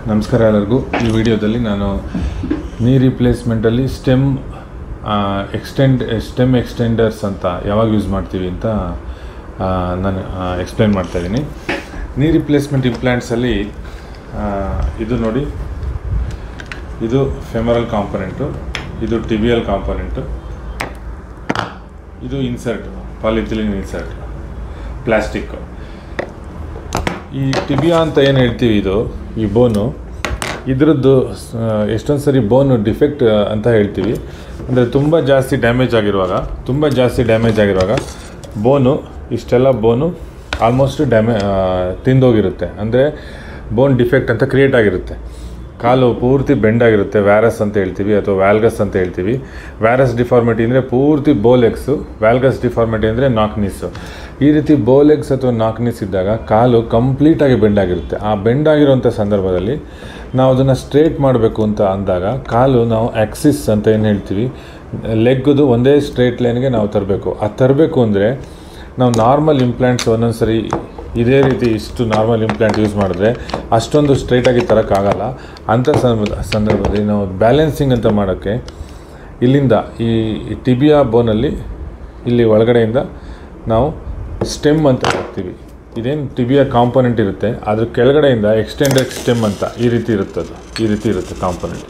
ನಮಸ್ಕಾರ ಎಲ್ಲರಿಗೂ. ಈ ವಿಡಿಯೋದಲ್ಲಿ ನಾನು ನೀ ರಿಪ್ಲೇಸ್ಮೆಂಟಲ್ಲಿ ಸ್ಟೆಮ್ ಎಕ್ಸ್ಟೆಂಡರ್ಸ್ ಅಂತ ಯಾವಾಗ ಯೂಸ್ ಮಾಡ್ತೀವಿ ಅಂತ ನಾನು ಎಕ್ಸ್ಪ್ಲೇನ್ ಮಾಡ್ತಾಯಿದ್ದೀನಿ. ನೀ ರಿಪ್ಲೇಸ್ಮೆಂಟ್ ಇಂಪ್ಲಾಂಟ್ಸಲ್ಲಿ ಇದು ನೋಡಿ, ಇದು ಫೆಮರಲ್ ಕಾಂಪೊನೆಂಟು, ಇದು ಟಿಬಿಯಲ್ ಕಾಂಪೊನೆಂಟು, ಇದು ಇನ್ಸರ್ಟ್, ಪಾಲಿಥಿಲಿನ್ ಇನ್ಸರ್ಟ್, ಪ್ಲಾಸ್ಟಿಕ್ಕು. ಈ ಟಿಬಿಯಾ ಅಂತ ಏನು ಹೇಳ್ತೀವಿ, ಇದು ಈ ಬೋನು, ಇದರದ್ದು ಎಷ್ಟೊಂದು ಸರಿ ಬೋನು ಡಿಫೆಕ್ಟ್ ಅಂತ ಹೇಳ್ತೀವಿ. ಅಂದರೆ ತುಂಬ ಜಾಸ್ತಿ ಡ್ಯಾಮೇಜ್ ಆಗಿರುವಾಗ ಬೋನು, ಇಷ್ಟೆಲ್ಲ ಬೋನು ಆಲ್ಮೋಸ್ಟ್ ತಿಂದೋಗಿರುತ್ತೆ. ಅಂದರೆ ಬೋನ್ ಡಿಫೆಕ್ಟ್ ಅಂತ ಕ್ರಿಯೇಟ್ ಆಗಿರುತ್ತೆ. ಕಾಲು ಪೂರ್ತಿ ಬೆಂಡಾಗಿರುತ್ತೆ, ವ್ಯಾರಸ್ ಅಂತ ಹೇಳ್ತೀವಿ ಅಥವಾ ವ್ಯಾಲ್ಗಸ್ ಅಂತ ಹೇಳ್ತೀವಿ. ವ್ಯಾರಸ್ ಡಿಫಾರ್ಮಿಟಿ ಅಂದರೆ ಪೂರ್ತಿ ಬೋಲೆಗ್ಸು, ವ್ಯಾಲ್ಗಸ್ ಡಿಫಾರ್ಮಿಟಿ ಅಂದರೆ ನಾಕ್ನಿಸ್ಸು. ಈ ರೀತಿ ಬೋಲೆಗ್ಸ್ ಅಥವಾ ನಾಕ್ನಿಸ್ ಇದ್ದಾಗ ಕಾಲು ಕಂಪ್ಲೀಟಾಗಿ ಬೆಂಡಾಗಿರುತ್ತೆ. ಆ ಬೆಂಡಾಗಿರುವಂಥ ಸಂದರ್ಭದಲ್ಲಿ ನಾವು ಅದನ್ನು ಸ್ಟ್ರೇಟ್ ಮಾಡಬೇಕು ಅಂತ ಅಂದಾಗ ಕಾಲು ನಾವು ಆಕ್ಸಿಸ್ ಅಂತ ಏನು ಹೇಳ್ತೀವಿ, ಲೆಗ್ಗದು ಒಂದೇ ಸ್ಟ್ರೇಟ್ ಲೈನ್ಗೆ ನಾವು ತರಬೇಕು ಅಂದರೆ ನಾವು ನಾರ್ಮಲ್ ಇಂಪ್ಲಾಂಟ್ಸ್ ಒಂದೊಂದು ಸರಿ ಇದೇ ರೀತಿ ಇಷ್ಟು ನಾರ್ಮಲ್ ಇಂಪ್ಲಾಂಟ್ ಯೂಸ್ ಮಾಡಿದ್ರೆ ಅಷ್ಟೊಂದು ಸ್ಟ್ರೈಟಾಗಿ ತರೋಕ್ಕಾಗಲ್ಲ. ಅಂಥ ಸಂದರ್ಭದಲ್ಲಿ ನಾವು ಬ್ಯಾಲೆನ್ಸಿಂಗ್ ಅಂತ ಮಾಡೋಕ್ಕೆ ಇಲ್ಲಿಂದ ಈ ಟಿಬಿಯಾ ಬೋನಲ್ಲಿ ಇಲ್ಲಿ ಒಳಗಡೆಯಿಂದ ನಾವು ಸ್ಟೆಮ್ ಅಂತ ಹಾಕ್ತೀವಿ. ಇದೇನು ಟಿಬಿಯಾ ಕಾಂಪೊನೆಂಟ್ ಇರುತ್ತೆ, ಅದ್ರ ಕೆಳಗಡೆಯಿಂದ ಎಕ್ಸ್ಟೆಂಡೆಡ್ ಸ್ಟೆಮ್ ಅಂತ ಈ ರೀತಿ ಇರುತ್ತೆ ಕಾಂಪೊನೆಂಟ್.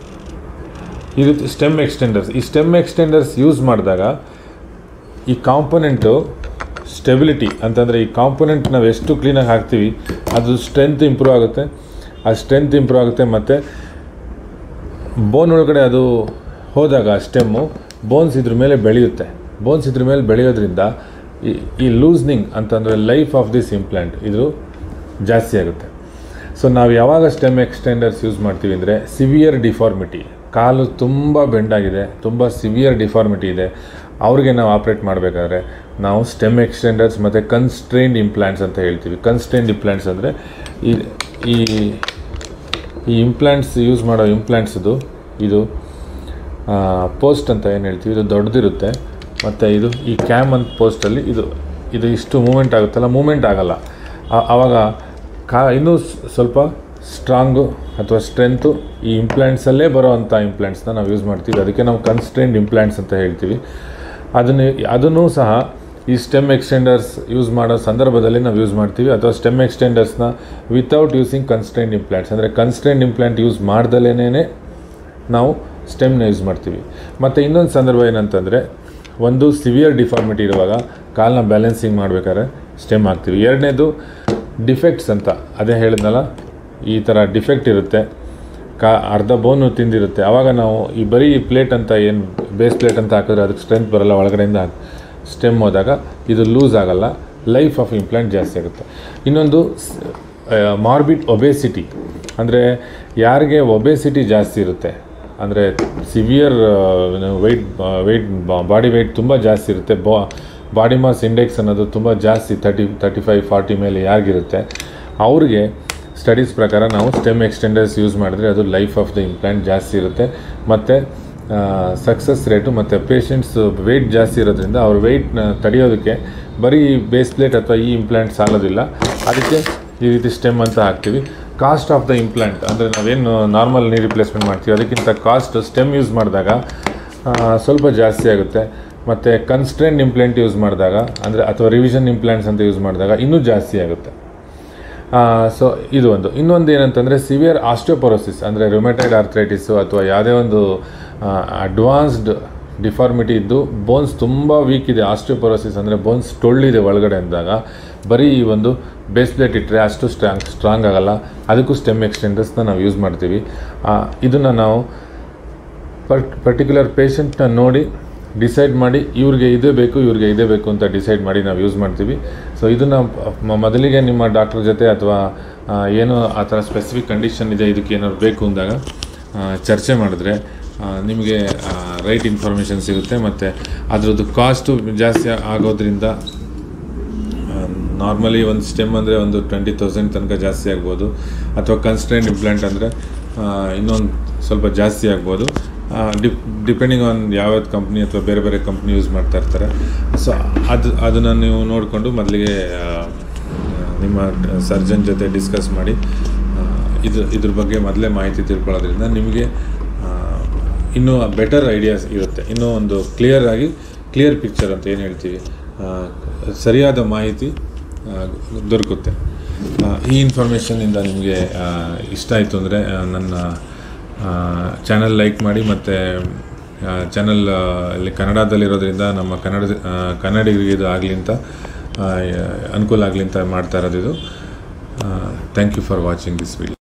ಈ ರೀತಿ ಸ್ಟೆಮ್ ಎಕ್ಸ್ಟೆಂಡರ್ಸ್. ಈ ಸ್ಟೆಮ್ ಎಕ್ಸ್ಟೆಂಡರ್ಸ್ ಯೂಸ್ ಮಾಡಿದಾಗ ಈ ಕಾಂಪೊನೆಂಟು ಸ್ಟೆಬಿಲಿಟಿ ಅಂತಂದರೆ ಈ ಕಾಂಪೊನೆಂಟ್ ನಾವು ಎಷ್ಟು ಕ್ಲೀನಾಗಿ ಹಾಕ್ತೀವಿ ಅದು ಸ್ಟ್ರೆಂತ್ ಇಂಪ್ರೂವ್ ಆಗುತ್ತೆ. ಮತ್ತು ಬೋನ್ ಒಳಗಡೆ ಅದು ಹೋದಾಗ ಸ್ಟೆಮ್ಮು ಬೋನ್ಸ್ ಇದ್ರ ಮೇಲೆ ಬೆಳೆಯೋದ್ರಿಂದ ಈ ಲೂಸ್ನಿಂಗ್ ಅಂತಂದರೆ ಲೈಫ್ ಆಫ್ ದಿಸ್ ಇಂಪ್ಲಾಂಟ್ ಇದು ಜಾಸ್ತಿ ಆಗುತ್ತೆ. ಸೊ ನಾವು ಯಾವಾಗ ಸ್ಟೆಮ್ ಎಕ್ಸ್ಟೆಂಡರ್ಸ್ ಯೂಸ್ ಮಾಡ್ತೀವಿ ಅಂದರೆ ಸಿವಿಯರ್ ಡಿಫಾರ್ಮಿಟಿ, ಕಾಲು ತುಂಬ ಬೆಂಡಾಗಿದೆ, ತುಂಬ ಸಿವಿಯರ್ ಡಿಫಾರ್ಮಿಟಿ ಇದೆ, ಅವ್ರಿಗೆ ನಾವು ಆಪ್ರೇಟ್ ಮಾಡಬೇಕಾದ್ರೆ ನಾವು ಸ್ಟೆಮ್ ಎಕ್ಸ್ಟೆಂಡರ್ಸ್ ಮತ್ತು ಕನ್ಸ್ಟ್ರೈನ್ಡ್ ಇಂಪ್ಲಾಂಟ್ಸ್ ಅಂತ ಹೇಳ್ತೀವಿ. ಕನ್ಸ್ಟ್ರೈನ್ಡ್ ಇಂಪ್ಲಾಂಟ್ಸ್ ಅಂದರೆ ಈ ಇಂಪ್ಲಾಂಟ್ಸ್ ಯೂಸ್ ಮಾಡೋ ಇಂಪ್ಲಾಂಟ್ಸ್ದು ಇದು ಪೋಸ್ಟ್ ಅಂತ ಏನು ಹೇಳ್ತೀವಿ, ಇದು ದೊಡ್ಡದಿರುತ್ತೆ. ಮತ್ತು ಇದು ಈ ಕ್ಯಾಮ್ ಅಂತ ಪೋಸ್ಟಲ್ಲಿ ಇದು ಇಷ್ಟು ಮೂಮೆಂಟ್ ಆಗಲ್ಲ. ಆವಾಗ ಇನ್ನೂ ಸ್ವಲ್ಪ ಸ್ಟ್ರಾಂಗು ಅಥವಾ ಸ್ಟ್ರೆಂತು ಈ ಇಂಪ್ಲಾಂಟ್ಸಲ್ಲೇ ಬರೋವಂಥ ಇಂಪ್ಲಾಂಟ್ಸ್ನ ನಾವು ಯೂಸ್ ಮಾಡ್ತೀವಿ. ಅದಕ್ಕೆ ನಾವು ಕನ್ಸ್ಟ್ರೈನ್ಡ್ ಇಂಪ್ಲಾಂಟ್ಸ್ ಅಂತ ಹೇಳ್ತೀವಿ. ಅದನ್ನು ಸಹ ಈ ಸ್ಟೆಮ್ ಎಕ್ಸ್ಟೆಂಡರ್ಸ್ ಯೂಸ್ ಮಾಡೋ ಸಂದರ್ಭದಲ್ಲಿ ನಾವು ಯೂಸ್ ಮಾಡ್ತೀವಿ. ಅಥವಾ ಸ್ಟೆಮ್ ಎಕ್ಸ್ಟೆಂಡರ್ಸ್ನ ವಿತೌಟ್ ಯೂಸಿಂಗ್ ಕನ್ಸ್ಟ್ರೈನ್ಡ್ ಇಂಪ್ಲಾಂಟ್ಸ್ ಅಂದರೆ ಕನ್ಸ್ಟ್ರೈನ್ಡ್ ಇಂಪ್ಲಾಂಟ್ ಯೂಸ್ ಮಾಡ್ದಲೇ ನಾವು ಸ್ಟೆಮ್ನ ಯೂಸ್ ಮಾಡ್ತೀವಿ. ಮತ್ತು ಇನ್ನೊಂದು ಸಂದರ್ಭ ಏನಂತಂದರೆ, ಒಂದು ಸಿವಿಯರ್ ಡಿಫಾರ್ಮಿಟಿ ಇರುವಾಗ ಕಾಲನ್ನ ಬ್ಯಾಲೆನ್ಸಿಂಗ್ ಮಾಡಬೇಕಾದ್ರೆ ಸ್ಟೆಮ್ ಹಾಕ್ತೀವಿ. ಎರಡನೇದು ಡಿಫೆಕ್ಟ್ಸ್ ಅಂತ, ಅದೇ ಹೇಳಿದ್ನಲ್ಲ, ಈ ಥರ ಡಿಫೆಕ್ಟ್ ಇರುತ್ತೆ, ಅರ್ಧ ಬೋನು ತಿಂದಿರುತ್ತೆ. ಆವಾಗ ನಾವು ಈ ಬರೀ ಪ್ಲೇಟ್ ಅಂತ ಏನು ಬೇಸ್ ಪ್ಲೇಟ್ ಅಂತ ಹಾಕಿದ್ರೆ ಅದಕ್ಕೆ ಸ್ಟ್ರೆಂತ್ ಬರೋಲ್ಲ, ಒಳಗಡೆಯಿಂದ ಸ್ಟೆಮ್ ಹೋದಾಗ ಇದು ಲೂಸ್ ಆಗಲ್ಲ, ಲೈಫ್ ಆಫ್ ಇಂಪ್ಲಾಂಟ್ ಜಾಸ್ತಿ ಆಗುತ್ತೆ. ಇನ್ನೊಂದು ಮಾರ್ಬಿಡ್ ಒಬೇಸಿಟಿ ಅಂದರೆ ಯಾರಿಗೆ ಒಬೇಸಿಟಿ ಜಾಸ್ತಿ ಇರುತ್ತೆ, ಅಂದರೆ ಸಿವಿಯರ್ ಬಾಡಿ ವೆಯ್ಟ್ ತುಂಬ ಜಾಸ್ತಿ ಇರುತ್ತೆ, ಬಾಡಿ ಮಾಸ್ ಇಂಡೆಕ್ಸ್ ಅನ್ನೋದು ತುಂಬ ಜಾಸ್ತಿ 35-40 ಮೇಲೆ ಯಾರಿಗಿರುತ್ತೆ ಅವ್ರಿಗೆ ಸ್ಟಡೀಸ್ ಪ್ರಕಾರ ನಾವು ಸ್ಟೆಮ್ ಎಕ್ಸ್ಟೆಂಡರ್ಸ್ ಯೂಸ್ ಮಾಡಿದ್ರೆ ಅದು ಲೈಫ್ ಆಫ್ ದ ಇಂಪ್ಲಾಂಟ್ ಜಾಸ್ತಿ ಇರುತ್ತೆ. ಮತ್ತು ಸಕ್ಸಸ್ ರೇಟು ಮತ್ತು ಪೇಷಂಟ್ಸ್ ವೆಯ್ಟ್ ಜಾಸ್ತಿ ಇರೋದ್ರಿಂದ ಅವ್ರ ವೆಯ್ಟ್ನ ತಡೆಯೋದಕ್ಕೆ ಬರೀ ಬೇಸ್ ಪ್ಲೇಟ್ ಅಥವಾ ಈ ಇಂಪ್ಲಾಂಟ್ ಸಾಲೋದಿಲ್ಲ. ಅದಕ್ಕೆ ಈ ರೀತಿ ಸ್ಟೆಮ್ ಅಂತ ಹಾಕ್ತೀವಿ. ಕಾಸ್ಟ್ ಆಫ್ ದ ಇಂಪ್ಲಾಂಟ್ ಅಂದರೆ ನಾವೇನು ನಾರ್ಮಲ್ ನೀ ರಿಪ್ಲೇಸ್ಮೆಂಟ್ ಮಾಡ್ತೀವಿ ಅದಕ್ಕಿಂತ ಕಾಸ್ಟ್ ಸ್ಟೆಮ್ ಯೂಸ್ ಮಾಡಿದಾಗ ಸ್ವಲ್ಪ ಜಾಸ್ತಿ ಆಗುತ್ತೆ. ಮತ್ತು ಕನ್ಸ್ಟ್ರೈನ್ಡ್ ಇಂಪ್ಲಾಂಟ್ ಯೂಸ್ ಮಾಡಿದಾಗ ಅಂದರೆ ಅಥವಾ ರಿವಿಷನ್ ಇಂಪ್ಲಾಂಟ್ಸ್ ಅಂತ ಯೂಸ್ ಮಾಡಿದಾಗ ಇನ್ನೂ ಜಾಸ್ತಿ ಆಗುತ್ತೆ. ಸೊ ಇದು ಇನ್ನೊಂದು ಏನಂತಂದರೆ ಸಿವಿಯರ್ ಆಸ್ಟಿಯೋಪೊರೋಸಿಸ್ ಅಂದರೆ ರುಮೆಟೈಡ್ ಆರ್ಥ್ರೈಟಿಸು ಅಥವಾ ಯಾವುದೇ ಒಂದು ಅಡ್ವಾನ್ಸ್ಡ್ ಡಿಫಾರ್ಮಿಟಿ ಇದ್ದು ಬೋನ್ಸ್ ತುಂಬ ವೀಕ್ ಇದೆ, ಆಸ್ಟಿಯೋಪೊರೋಸಿಸ್ ಅಂದರೆ ಬೋನ್ಸ್ ಟೊಳ್ಳಿದೆ ಒಳಗಡೆ ಅಂದಾಗ ಬರೀ ಈ ಒಂದು ಬೇಸ್ ಪ್ಲೇಟ್ ಇಟ್ಟರೆ ಅಷ್ಟು ಸ್ಟ್ರಾಂಗ್ ಆಗಲ್ಲ. ಅದಕ್ಕೂ ಸ್ಟೆಮ್ ಎಕ್ಸ್ಟೆಂಡರ್ಸ್ನ ನಾವು ಯೂಸ್ ಮಾಡ್ತೀವಿ. ಇದನ್ನು ನಾವು ಪರ್ಟಿಕ್ಯುಲರ್ ಪೇಷಂಟ್ನ ನೋಡಿ ಡಿಸೈಡ್ ಮಾಡಿ ಇವ್ರಿಗೆ ಇದೇ ಬೇಕು ಅಂತ ಡಿಸೈಡ್ ಮಾಡಿ ನಾವು ಯೂಸ್ ಮಾಡ್ತೀವಿ. ಸೊ ಇದನ್ನು ಮೊದಲಿಗೆ ನಿಮ್ಮ ಡಾಕ್ಟರ್ ಜೊತೆ ಅಥವಾ ಏನೋ ಆ ಥರ ಸ್ಪೆಸಿಫಿಕ್ ಕಂಡೀಷನ್ ಇದೆ, ಇದಕ್ಕೆ ಏನಾದ್ರು ಬೇಕು ಅಂದಾಗ ಚರ್ಚೆ ಮಾಡಿದ್ರೆ ನಿಮಗೆ ರೈಟ್ ಇನ್ಫಾರ್ಮೇಷನ್ ಸಿಗುತ್ತೆ. ಮತ್ತು ಅದರದ್ದು ಕಾಸ್ಟು ಜಾಸ್ತಿ ಆಗೋದ್ರಿಂದ ನಾರ್ಮಲಿ ಒಂದು ಸ್ಟೆಮ್ ಅಂದರೆ ಒಂದು 20,000 ತನಕ ಜಾಸ್ತಿ ಆಗ್ಬೋದು, ಅಥವಾ ಕನ್ಸ್ಟ್ರೈನ್ಡ್ ಇಂಪ್ಲಾಂಟ್ ಅಂದರೆ ಇನ್ನೊಂದು ಸ್ವಲ್ಪ ಜಾಸ್ತಿ ಆಗ್ಬೋದು, ಡಿಪೆಂಡಿಂಗ್ ಆನ್ ಯಾವ್ಯಾವ ಕಂಪ್ನಿ ಅಥವಾ ಬೇರೆ ಕಂಪ್ನಿ ಯೂಸ್ ಮಾಡ್ತಾ ಇರ್ತಾರೆ. ಸೊ ಅದನ್ನು ನೀವು ನೋಡಿಕೊಂಡು ಮೊದಲಿಗೆ ನಿಮ್ಮ ಸರ್ಜನ್ ಜೊತೆ ಡಿಸ್ಕಸ್ ಮಾಡಿ ಇದ್ರ ಬಗ್ಗೆ ಮೊದಲೇ ಮಾಹಿತಿ ತಿಳ್ಕೊಳ್ಳೋದ್ರಿಂದ ನಿಮಗೆ ಇನ್ನೂ ಬೆಟರ್ ಐಡಿಯಾಸ್ ಇರುತ್ತೆ. ಇನ್ನೂ ಒಂದು ಕ್ಲಿಯರ್ ಪಿಕ್ಚರ್ ಅಂತ ಏನು ಹೇಳ್ತೀವಿ, ಸರಿಯಾದ ಮಾಹಿತಿ ದೊರಕುತ್ತೆ. ಈ ಇನ್ಫಾರ್ಮೇಷನಿಂದ ನಿಮಗೆ ಇಷ್ಟ ಆಯಿತು ಅಂದರೆ ನನ್ನ ಚಾನಲ್ ಲೈಕ್ ಮಾಡಿ, ಮತ್ತು ಚಾನಲ್ ಅಲ್ಲಿ ಕನ್ನಡದಲ್ಲಿರೋದ್ರಿಂದ ನಮ್ಮ ಕನ್ನಡಿಗರಿಗೆ ಇದು ಆಗಲಿ ಅಂತ ಅನುಕೂಲ ಆಗಲಿ ಅಂತ ಮಾಡ್ತಾ ಇರೋದು ಇದು. Thank you for watching this video.